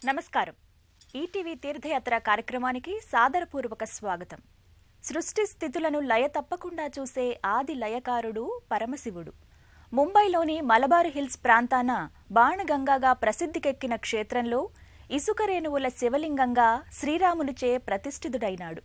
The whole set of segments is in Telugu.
నమస్కారం. ఈటీవీ తీర్థయాత్ర కార్యక్రమానికి సాదరపూర్వక స్వాగతం. సృష్టి స్థితులను లయ తప్పకుండా చూసే ఆది లయకారుడు పరమశివుడు. ముంబైలోని మలబార్ హిల్స్ ప్రాంతాన బాణగంగాగా ప్రసిద్ధికెక్కిన క్షేత్రంలో ఇసుక రేణువుల శివలింగంగా శ్రీరామునిచే ప్రతిష్ఠితుడైనాడు.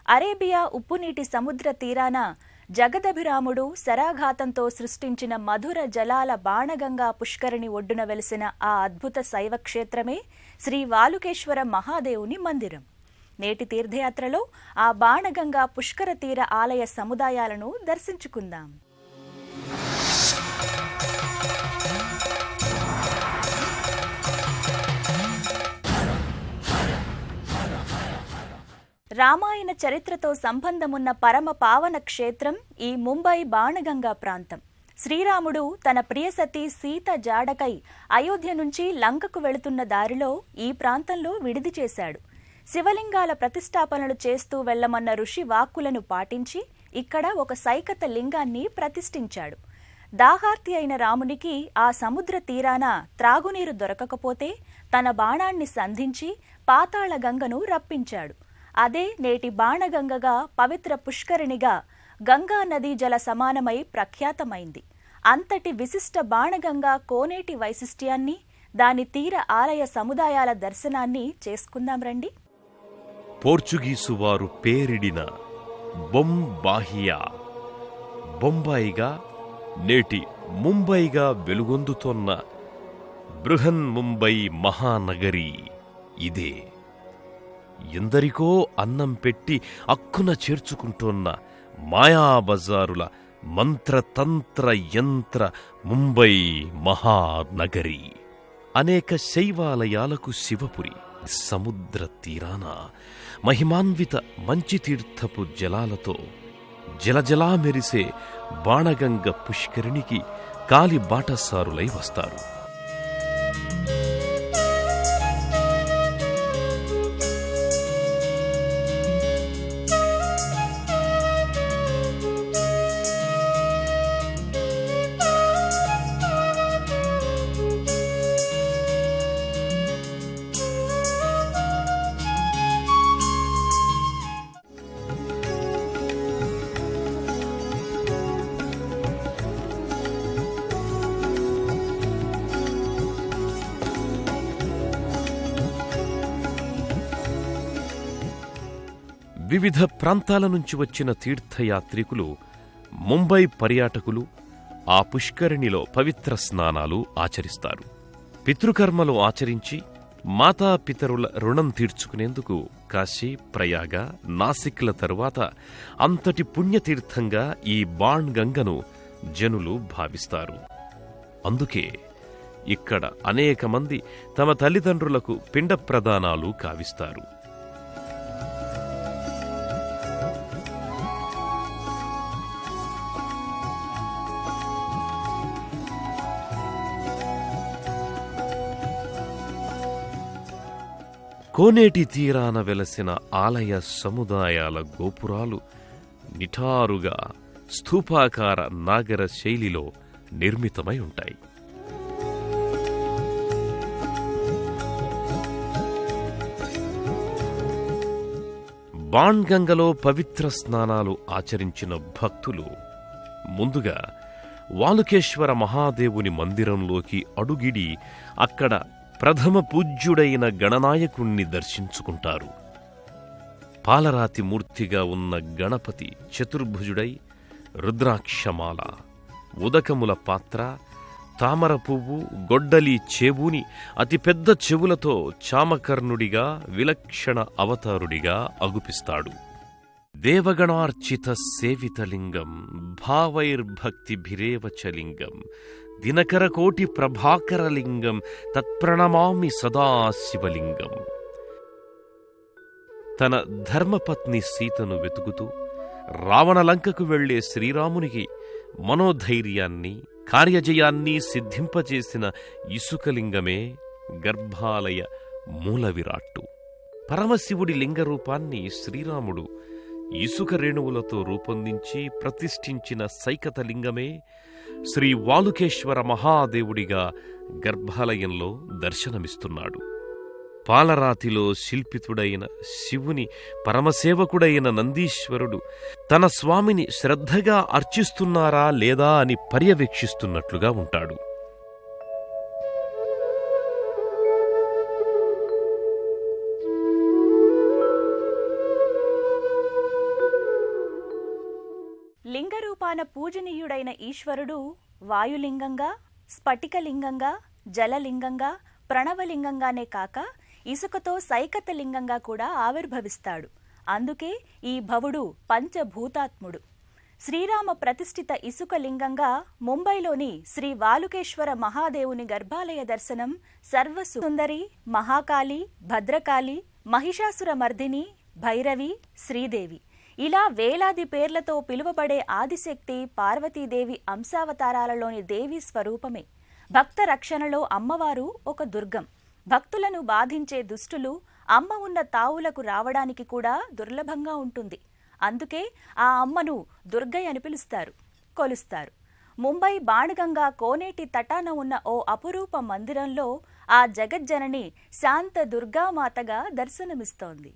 అరేబియా ఉప్పునీటి సముద్ర తీరాన జగదభిరాముడు శరాఘాతంతో సృష్టించిన మధుర జలాల బాణగంగా పుష్కరిణి ఒడ్డున వెలిసిన ఆ అద్భుత శైవ క్షేత్రమే శ్రీ వాలుకేశ్వర మహాదేవుని మందిరం. నేటి తీర్థయాత్రలో ఆ బాణగంగా పుష్కర తీర ఆలయ సముదాయాలను దర్శించుకుందాం. రామాయణ చరిత్రతో సంబంధమున్న పరమ పావన క్షేత్రం ఈ ముంబై బాణగంగా ప్రాంతం. శ్రీరాముడు తన ప్రియసతి సీత జాడకై అయోధ్య నుంచి లంకకు వెళుతున్న దారిలో ఈ ప్రాంతంలో విడిది చేశాడు. శివలింగాల ప్రతిష్టాపనలు చేస్తూ వెళ్లమన్న ఋషి వాక్కులను పాటించి ఇక్కడ ఒక సైకత లింగాన్ని ప్రతిష్ఠించాడు. దాహార్తి అయిన రామునికి ఆ సముద్ర తీరాన త్రాగునీరు దొరకకపోతే తన బాణాన్ని సంధించి పాతాళ గంగను రప్పించాడు. అదే నేటి బాణగంగగా పవిత్ర పుష్కరిణిగా గంగా నదీ జల సమానమై ప్రఖ్యాతమైంది. అంతటి విశిష్ట బాణగంగా కోనేటి వైశిష్ట్యాన్ని, దాని తీర ఆలయ సముదాయాల దర్శనాన్ని చేసుకుందాం రండి. పోర్చుగీసు వారు పేరిడిన బొంబాహియా, బొంబాయిగా నేటి ముంబైగా వెలుగొందుతోన్న బృహన్ ముంబై మహానగరి ఇదే. ఎందరికో అన్నం పెట్టి అక్కున చేర్చుకుంటోన్న మాయాబజారుల మంత్రతంత్ర యంత్ర ముంబై మహానగరి. అనేక శైవాలయాలకు శివపురి. సముద్ర తీరాన మహిమాన్విత మంచితీర్థపు జలాలతో జలజలా మెరిసే బాణగంగ పుష్కరిణికి కాలి బాటసారులై వస్తారు. వివిధ ప్రాంతాల నుంచి వచ్చిన తీర్థయాత్రికులు, ముంబై పర్యాటకులు ఆ పుష్కరిణిలో పవిత్ర స్నానాలు ఆచరిస్తారు. పితృకర్మలు ఆచరించి మాతాపితరుల రుణం తీర్చుకునేందుకు కాశీ, ప్రయాగ, నాసిక్ల తరువాత అంతటి పుణ్యతీర్థంగా ఈ బాణగంగను జనులు భావిస్తారు. అందుకే ఇక్కడ అనేక మంది తమ తల్లిదండ్రులకు పిండ ప్రదానాలు కావిస్తారు. కోనేటి తీరాన వెలసిన ఆలయ సముదాయాల గోపురాలు నిఠారుగా స్థూపాకార నాగర శైలిలో నిర్మితమై ఉంటాయి. బాణగంగలో పవిత్ర స్నానాలు ఆచరించిన భక్తులు ముందుగా వాలుకేశ్వర మహాదేవుని మందిరంలోకి అడుగిడి అక్కడ ప్రథమ పూజ్యుడైన గణనాయకుణ్ణి దర్శించుకుంటారు. పాలరాతి మూర్తిగా ఉన్న గణపతి చతుర్భుజుడై రుద్రాక్షమాల, ఉదకముల పాత్ర, తామర పువ్వు, గొడ్డలి చేబూని అతిపెద్ద చెవులతో చామకర్ణుడిగా విలక్షణ అవతారుడిగా అగుపిస్తాడు. దేవగణార్చిత సేవితలింగం భావైర్భక్తిభిరేవ చలింగం దినకరకోటి ప్రభాకరలింగం తత్ప్రణమామి సదా శివలింగం. తన ధర్మపత్ని సీతను వెతుకుతూ రావణలంకకు వెళ్లే శ్రీరామునికి మనోధైర్యాన్ని, కార్యజయాన్ని సిద్ధింపజేసిన ఇసుకలింగమే గర్భాలయ మూల విరాట్టు. పరమశివుడి లింగరూపాన్ని శ్రీరాముడు ఇసుక రేణువులతో రూపొందించి ప్రతిష్ఠించిన సైకతలింగమే శ్రీ వాలుకేశ్వర మహాదేవుడిగా గర్భాలయంలో దర్శనమిస్తున్నాడు. పాలరాతిలో శిల్పితుడైన శివుని పరమసేవకుడైన నందీశ్వరుడు తన స్వామిని శ్రద్ధగా అర్చిస్తున్నారా లేదా అని పర్యవేక్షిస్తున్నట్లుగా ఉంటాడు. లింగరూపాన పూజనీయుడైన ఈశ్వరుడు వాయులింగంగా, స్ఫటికలింగంగా, జలలింగంగా, ప్రణవలింగంగానే కాక ఇసుకతో సైకతలింగంగా కూడా ఆవిర్భవిస్తాడు. అందుకే ఈ భవుడు పంచభూతాత్ముడు. శ్రీరామ ప్రతిష్ఠిత ఇసుక లింగంగా ముంబైలోని శ్రీ వాలుకేశ్వర మహాదేవుని గర్భాలయ దర్శనం సర్వసుందరి, మహాకాళి, భద్రకాళి, మహిషాసురమర్దిని, భైరవి, శ్రీదేవి ఇలా వేలాది పేర్లతో పిలువబడే ఆదిశక్తి పార్వతీదేవి అంశావతారాలలోని దేవీ స్వరూపమే. భక్త రక్షణలో అమ్మవారు ఒక దుర్గం. భక్తులను బాధించే దుష్టులు అమ్మ ఉన్న తావులకు రావడానికి కూడా దుర్లభంగా ఉంటుంది. అందుకే ఆ అమ్మను దుర్గయ్య అని పిలుస్తారు, కొలుస్తారు. ముంబై బాణగంగా కోనేటి తటాన ఉన్న ఓ అపురూప మందిరంలో ఆ జగజ్జనని శాంత దుర్గామాతగా దర్శనమిస్తోంది.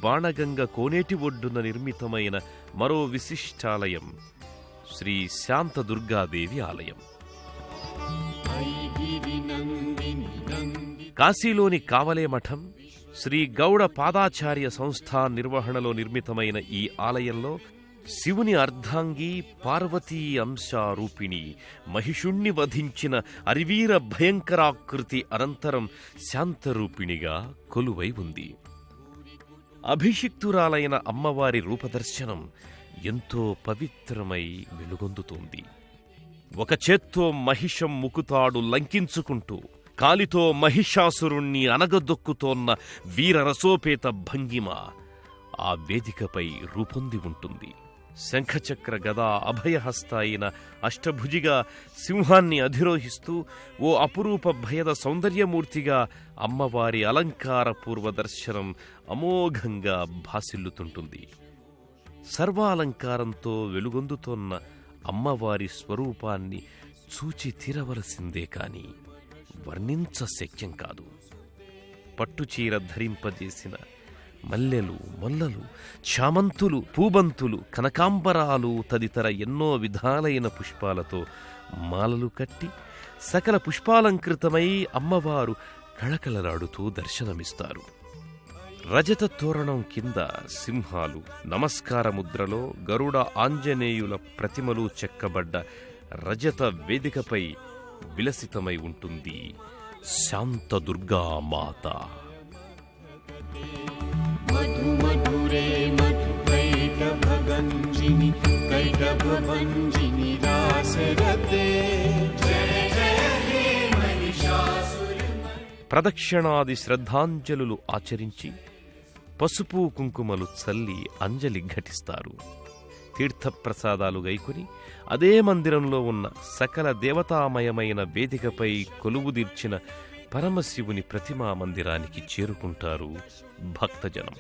బాణగంగ కోనేటి ఒడ్డున నిర్మితమైన మరో విశిష్టాలయం శ్రీ శాంత దుర్గాదేవి ఆలయం. కాశీలోని కావలే మఠం, శ్రీ గౌడ పాదాచార్య సంస్థాన్ నిర్వహణలో నిర్మితమైన ఈ ఆలయంలో శివుని అర్ధాంగి పార్వతీ అంశారూపిణి మహిషుణ్ణి వధించిన అరివీర భయంకరాకృతి అనంతరం శాంతరూపిణిగా కొలువై ఉంది. అభిషిక్తురాలైన అమ్మవారి రూపదర్శనం ఎంతో పవిత్రమై వెలుగొందుతోంది. ఒక చేత్తో మహిషం ముకుతాడు లంకించుకుంటూ కాలితో మహిషాసురుణ్ణి అనగదొక్కుతోన్న వీరరసోపేత భంగిమ ఆ వేదికపై రూపొంది ఉంటుంది. శంఖచక్ర గదా అభయహస్త అయిన అష్టభుజిగా సింహాన్ని అధిరోహిస్తూ ఓ అపురూప భయద సౌందర్యమూర్తిగా అమ్మవారి అలంకారపూర్వ దర్శనం అమోఘంగా భాసిల్లుతుంటుంది. సర్వాలంకారంతో వెలుగొందుతోన్న అమ్మవారి స్వరూపాన్ని చూచి తీరవలసిందే కాని వర్ణించ శక్యం కాదు. పట్టుచీర ధరింపజేసిన మల్లెలు, మొల్లలు, చామంతులు, పూబంతులు, కనకాంబరాలు తదితర ఎన్నో విధాలైన పుష్పాలతో మాలలు కట్టి సకల పుష్పాలంకృతమై అమ్మవారు కళకళలాడుతూ దర్శనమిస్తారు. రజత తోరణం కింద సింహాలు, నమస్కార ముద్రలో గరుడ ఆంజనేయుల ప్రతిమలు చెక్కబడ్డ రజత వేదికపై విలసితమై ఉంటుంది శాంత దుర్గామాత. మధుమధురే మధుకైటభగంజిని కైటభభంజిని రాసరతే జయ జయ హే మహిషాసురమర్దిని. ప్రదక్షిణాది శ్రద్ధాంజలులు ఆచరించి పసుపు కుంకుమలు చల్లి అంజలి ఘటిస్తారు. తీర్థప్రసాదాలు గైకొని అదే మందిరంలో ఉన్న సకల దేవతామయమైన వేదికపై కొలువుదీర్చిన పరమశివుని ప్రతిమా మందిరానికి చేరుకుంటారు భక్తజనం.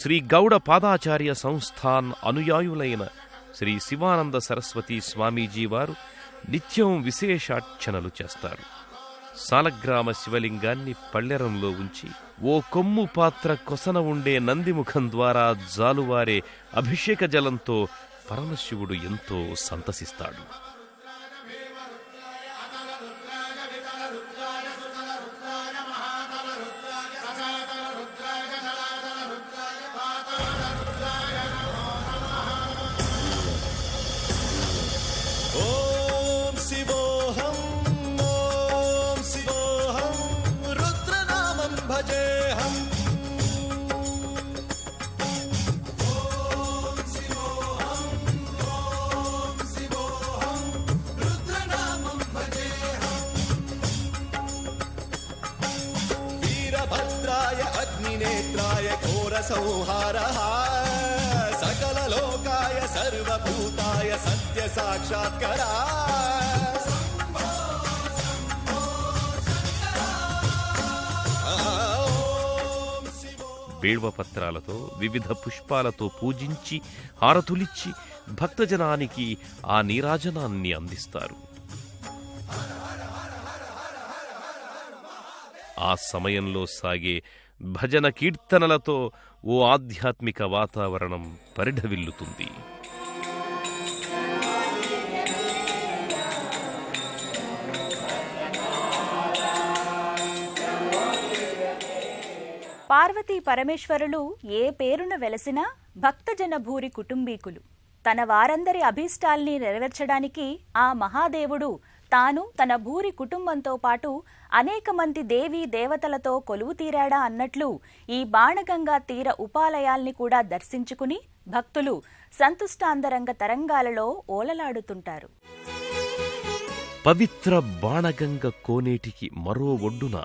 శ్రీ గౌడ పాదాచార్య సంస్థాన్ అనుయాయులైన శ్రీ శివానంద సరస్వతి స్వామీజీ వారు నిత్యం విశేషార్చనలు చేస్తారు. సాలగ్రామ శివలింగాన్ని పళ్ళెరంలో ఉంచి ఓ కొమ్ము పాత్ర కొసన ఉండే నందిముఖం ద్వారా జాలువారే అభిషేక జలంతో పరమశివుడు ఎంతో సంతసిస్తాడు. त्रिनेत्राय घोरसंहारः सकललोकाय सर्वभूताय सत्य साक्षात्करा బేళ్వపత్రాలతో వివిధ పుష్పాలతో పూజించి హారతులిచ్చి భక్తజనానికి ఆ నీరాజనాన్ని అందిస్తారు. ఆ సమయంలో సాగే భజన కీర్తనలతో ఓ ఆధ్యాత్మిక వాతావరణం పరిఢవిల్లుతుంది. పార్వతీ పరమేశ్వరులు ఏ పేరున వెలసినా భక్తజన భూరి కుటుంబీకులు. తన వారందరి అభీష్టాల్ని నెరవేర్చడానికి ఆ మహాదేవుడు తాను తన భూరి కుటుంబంతో పాటు అనేక మంది దేవీ దేవతలతో కొలువు తీరాడా అన్నట్లు ఈ బాణగంగా తీర ఉపాలయాల్ని కూడా దర్శించుకుని భక్తులు సంతుష్టాంతరంగ తరంగాలలో ఓలలాడుతుంటారు. పవిత్ర బాణగంగ కోనేటికి మరో ఒడ్డున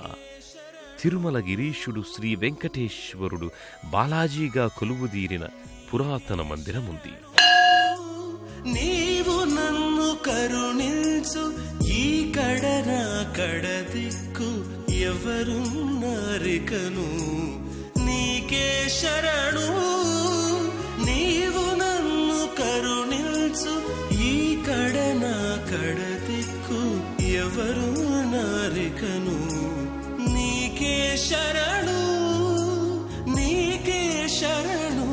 తిరుమల గిరీశుడు శ్రీ వెంకటేశ్వరుడు బాలాజీగా కొలువుదీరిన పురాతన మందిరముంది. నీవు నన్ను కరుణించు ఈ కడనా కడదిక్కు ఎవరున్నారికను నీకే శరణు. నీవు నన్ను కరుణించు ఈ కడనా కడదిక్కు ఎవరున్నారికను నీకే శరణు నీకే శరణు.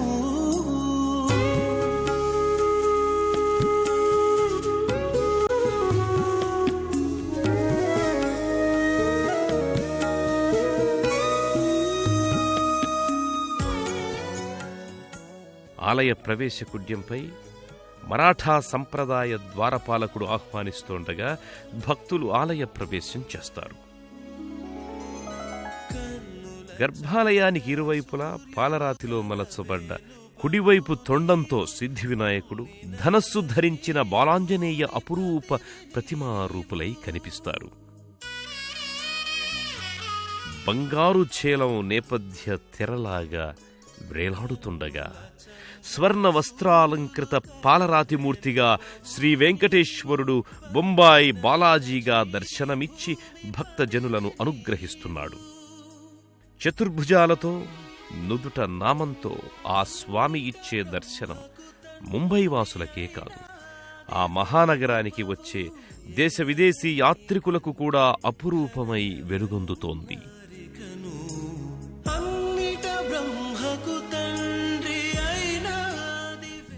ఆలయ ప్రవేశ కుడ్యంపై మరాఠా సంప్రదాయ ద్వారపాలకుడు ఆహ్వానిస్తుండగా భక్తులు ఆలయ ప్రవేశం చేస్తారు. గర్భాలయానికి ఇరువైపులా పాలరాతిలో మలచబడ్డ కుడివైపు తొండంతో సిద్ధి వినాయకుడు, ధనస్సు ధరించిన బాలాంజనేయ అపురూప ప్రతిమారూపులై కనిపిస్తారు. బంగారు చేలం నేపథ్య తెరలాగా వ్రేలాడుతుండగా స్వర్ణ వస్త్రాలంకృత పాలరాతిమూర్తిగా శ్రీ వెంకటేశ్వరుడు బొంబాయి బాలాజీగా దర్శనమిచ్చి భక్తజనులను అనుగ్రహిస్తున్నాడు. చతుర్భుజాలతో నుదుట నామంతో ఆ స్వామి ఇచ్చే దర్శనం ముంబై వాసులకే కాదు, ఆ మహానగరానికి వచ్చే దేశ విదేశీ యాత్రికులకు కూడా అపురూపమై వెలుగొందుతోంది.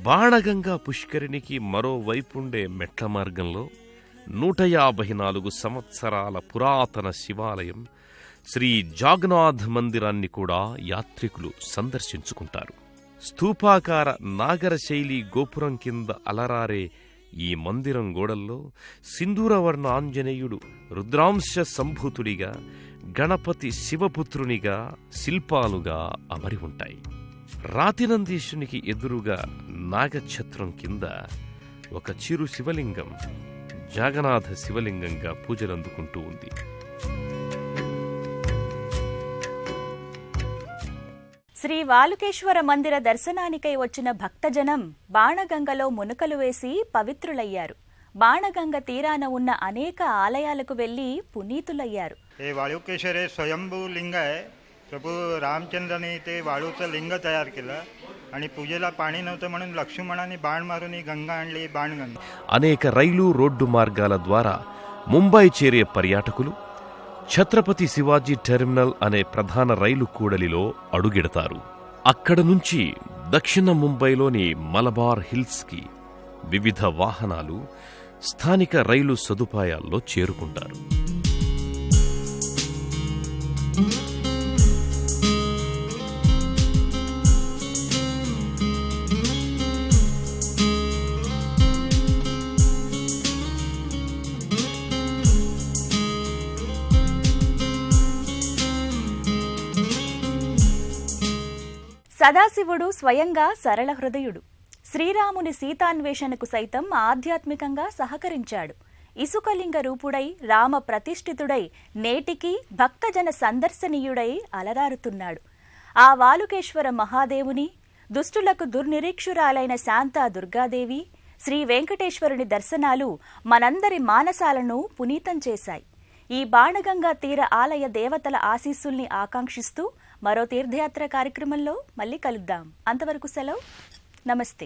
బాణగంగా పుష్కరిణికి మరోవైపుండే మెట్ల మార్గంలో 154 సంవత్సరాల పురాతన శివాలయం శ్రీ జాగన్నాథ్ మందిరాన్ని కూడా యాత్రికులు సందర్శించుకుంటారు. స్తూపాకార నాగరశైలి గోపురం కింద అలరారే ఈ మందిరం గోడల్లో సింధూరవర్ణ ఆంజనేయుడు రుద్రాంశ సంభూతుడిగా, గణపతి శివపుత్రునిగా శిల్పాలుగా అమరి ఉంటాయి. రాతినందీశునికి ఎదురుగా నాగఛత్రం కింద ఒక చిరు శివలింగం జాగన్నాథ శివలింగంగా పూజలందుకుంటూ ఉంది. శ్రీ వాలుకేశ్వర మందిర దర్శనానికై వచ్చిన భక్తజనం బాణగంగలో మునకలు వేసి పవిత్రులయ్యారు. బాణగంగ తీరాన ఉన్న అనేక ఆలయాలకు వెళ్లి పునీతులయ్యారు. हे वाळुकेश्वर हे स्वयंभू लिंग आहे. प्रभू रामचंद्राने ते वाळूचं लिंग तयार केलं आणि पूजेला पाणी नव्हतं म्हणून लक्ष्मणाने बाण मारून ही गंगा आणली, बाणगंगा. అనేక రైలు రోడ్డు మార్గాల ద్వారా ముంబై చేరే పర్యాటకులు ఛత్రపతి శివాజీ టెర్మినల్ అనే ప్రధాన రైలు కూడలిలో అడుగెడతారు. అక్కడ నుంచి దక్షిణ ముంబైలోని మలబార్ హిల్స్కి వివిధ వాహనాలు స్థానిక రైలు సదుపాయాల్లో చేరుకుంటారు. సదాశివుడు స్వయంగా సరళ హృదయుడు. శ్రీరాముని సీతాన్వేషణకు సైతం ఆధ్యాత్మికంగా సహకరించాడు. ఇసుకలింగ రూపుడై రామ ప్రతిష్ఠితుడై నేటికి భక్తజన సందర్శనీయుడై అలరారుతున్నాడు. ఆ వాలుకేశ్వర మహాదేవుని, దుష్టులకు దుర్నిరీక్షురాలైన శాంతా దుర్గాదేవి, శ్రీ వెంకటేశ్వరుని దర్శనాలు మనందరి మానసాలను పునీతం చేశాయి. ఈ బాణగంగా తీర ఆలయ దేవతల ఆశీస్సుల్ని ఆకాంక్షిస్తూ మరో తీర్థయాత్ర కార్యక్రమంలో మళ్ళీ కలుద్దాం. అంతవరకు సెలవు. నమస్తే.